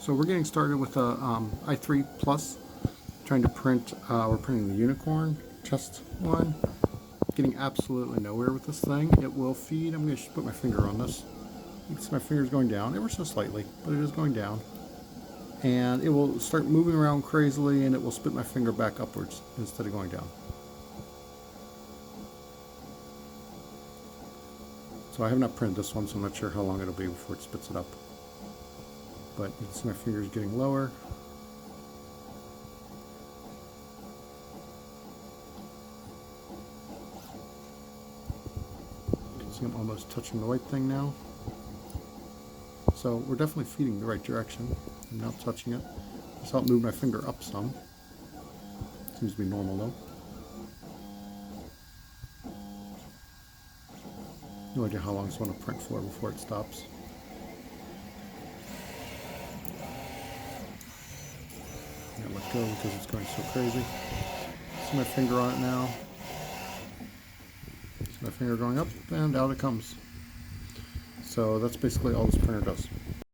So we're getting started with a i3 Plus, trying to print, we're printing the unicorn chest one. Getting absolutely nowhere with this thing. It will feed, I'm going to put my finger on this. You can see my finger's going down, ever so slightly, but it is going down. And it will start moving around crazily and it will spit my finger back upwards instead of going down. So I have not printed this one, so I'm not sure how long it'll be before it spits it up. But you can see my fingers getting lower. You can see I'm almost touching the white thing now. So we're definitely feeding the right direction. I'm now touching it. Just help move my finger up some. Seems to be normal though. No idea how long it's going to print for before it stops. I'm going to let go because it's going so crazy. See my finger on it now. See my finger going up and out it comes. So that's basically all this printer does.